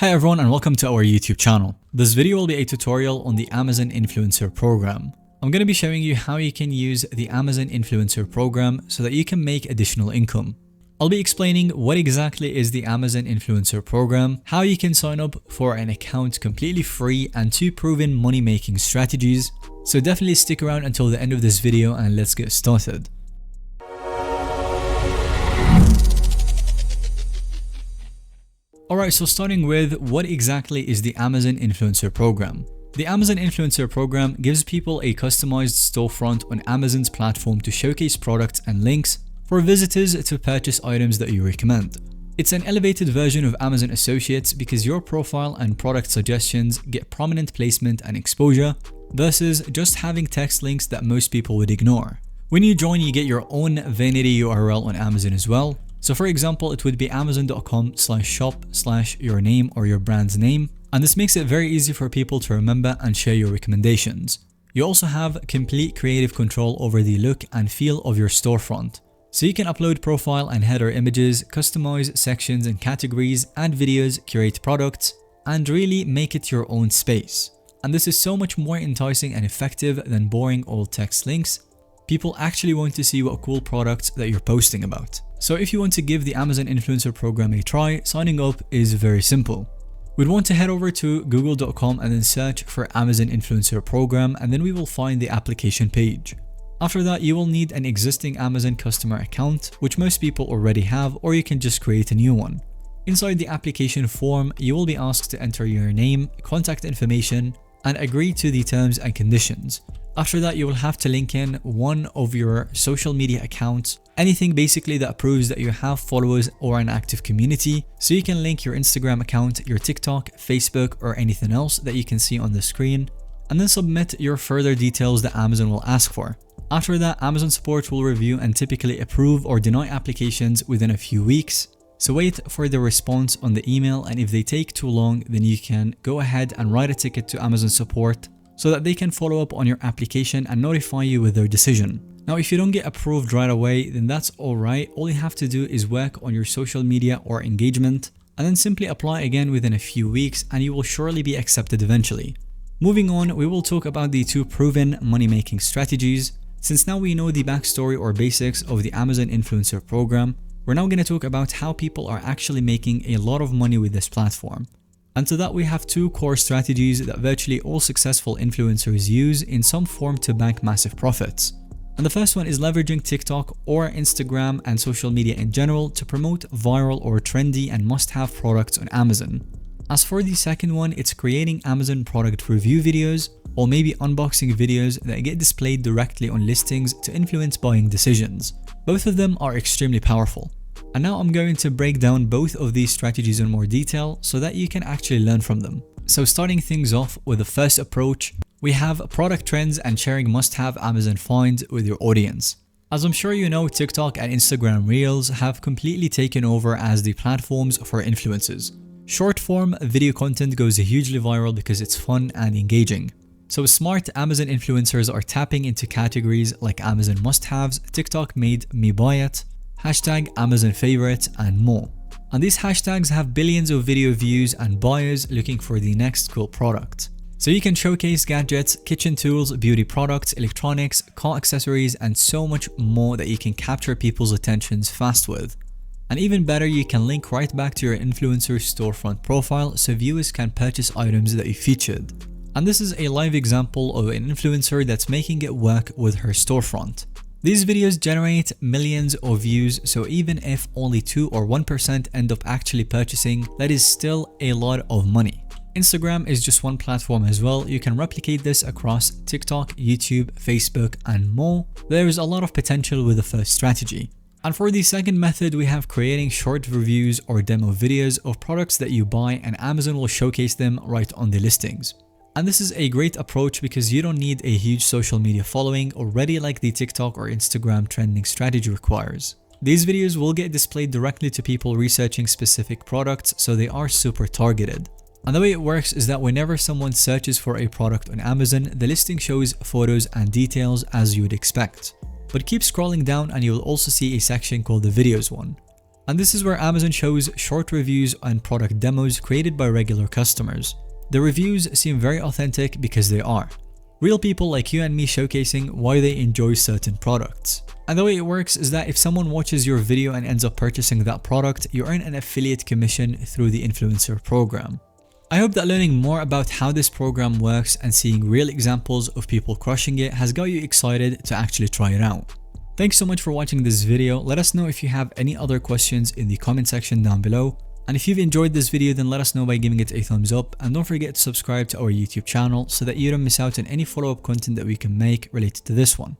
Hi everyone and welcome to our YouTube channel. This video will be a tutorial on the Amazon Influencer Program. I'm going to be showing you how you can use the Amazon Influencer Program so that you can make additional income. I'll be explaining what exactly is the Amazon Influencer Program, how you can sign up for an account completely free, and 2 proven money-making strategies. So definitely stick around until the end of this video and let's get started. Alright, so starting with what exactly is the Amazon Influencer Program. The Amazon Influencer Program gives people a customized storefront on Amazon's platform to showcase products and links for visitors to purchase items that you recommend. It's an elevated version of Amazon Associates because your profile and product suggestions get prominent placement and exposure versus just having text links that most people would ignore. When you join, you get your own vanity URL on Amazon as well. So for example, it would be amazon.com/shop/your name or your brand's name. And this makes it very easy for people to remember and share your recommendations. You also have complete creative control over the look and feel of your storefront. So you can upload profile and header images, customize sections and categories, add videos, curate products, and really make it your own space. And this is so much more enticing and effective than boring old text links. People actually want to see what cool products that you're posting about. So if you want to give the Amazon Influencer Program a try, signing up is very simple. We'd want to head over to google.com and then search for Amazon Influencer Program, and then we will find the application page. After that, you will need an existing Amazon customer account, which most people already have, or you can just create a new one. Inside the application form, you will be asked to enter your name, contact information, and agree to the terms and conditions. After that, you will have to link in one of your social media accounts, anything basically that proves that you have followers or an active community. So you can link your Instagram account, your TikTok, Facebook, or anything else that you can see on the screen, and then submit your further details that Amazon will ask for. After that, Amazon support will review and typically approve or deny applications within a few weeks. So wait for the response on the email, and if they take too long, then you can go ahead and write a ticket to Amazon support so that they can follow up on your application and notify you with their decision. Now, if you don't get approved right away, then that's alright. All you have to do is work on your social media or engagement and then simply apply again within a few weeks, and you will surely be accepted eventually. Moving on, we will talk about the 2 proven money-making strategies. Since now we know the backstory or basics of the Amazon Influencer Program, we're now going to talk about how people are actually making a lot of money with this platform. And to that, we have 2 core strategies that virtually all successful influencers use in some form to bank massive profits. And the first one is leveraging TikTok or Instagram and social media in general to promote viral or trendy and must-have products on Amazon. As for the second one, it's creating Amazon product review videos or maybe unboxing videos that get displayed directly on listings to influence buying decisions. Both of them are extremely powerful. And now I'm going to break down both of these strategies in more detail so that you can actually learn from them. So starting things off with the first approach, we have product trends and sharing must-have Amazon finds with your audience. As I'm sure you know, TikTok and Instagram Reels have completely taken over as the platforms for influencers. Short-form video content goes hugely viral because it's fun and engaging. So smart Amazon influencers are tapping into categories like Amazon must-haves, TikTok made me buy it, hashtag Amazon favorites, and more. And these hashtags have billions of video views and buyers looking for the next cool product. So you can showcase gadgets, kitchen tools, beauty products, electronics, car accessories, and so much more that you can capture people's attentions fast with. And even better, you can link right back to your influencer storefront profile so viewers can purchase items that you featured. And this is a live example of an influencer that's making it work with her storefront. These videos generate millions of views, so even if only 2 or 1% end up actually purchasing, that is still a lot of money. Instagram is just one platform as well. You can replicate this across TikTok, YouTube, Facebook, and more. There is a lot of potential with the first strategy. And for the second method, we have creating short reviews or demo videos of products that you buy, and Amazon will showcase them right on the listings. And this is a great approach because you don't need a huge social media following already like the TikTok or Instagram trending strategy requires. These videos will get displayed directly to people researching specific products, so they are super targeted. And the way it works is that whenever someone searches for a product on Amazon, the listing shows photos and details as you would expect. But keep scrolling down and you will also see a section called the videos one. And this is where Amazon shows short reviews and product demos created by regular customers. The reviews seem very authentic because they are. Real people like you and me showcasing why they enjoy certain products. And the way it works is that if someone watches your video and ends up purchasing that product, you earn an affiliate commission through the influencer program. I hope that learning more about how this program works and seeing real examples of people crushing it has got you excited to actually try it out. Thanks so much for watching this video. Let us know if you have any other questions in the comment section down below. And if you've enjoyed this video, then let us know by giving it a thumbs up, and don't forget to subscribe to our YouTube channel so that you don't miss out on any follow-up content that we can make related to this one.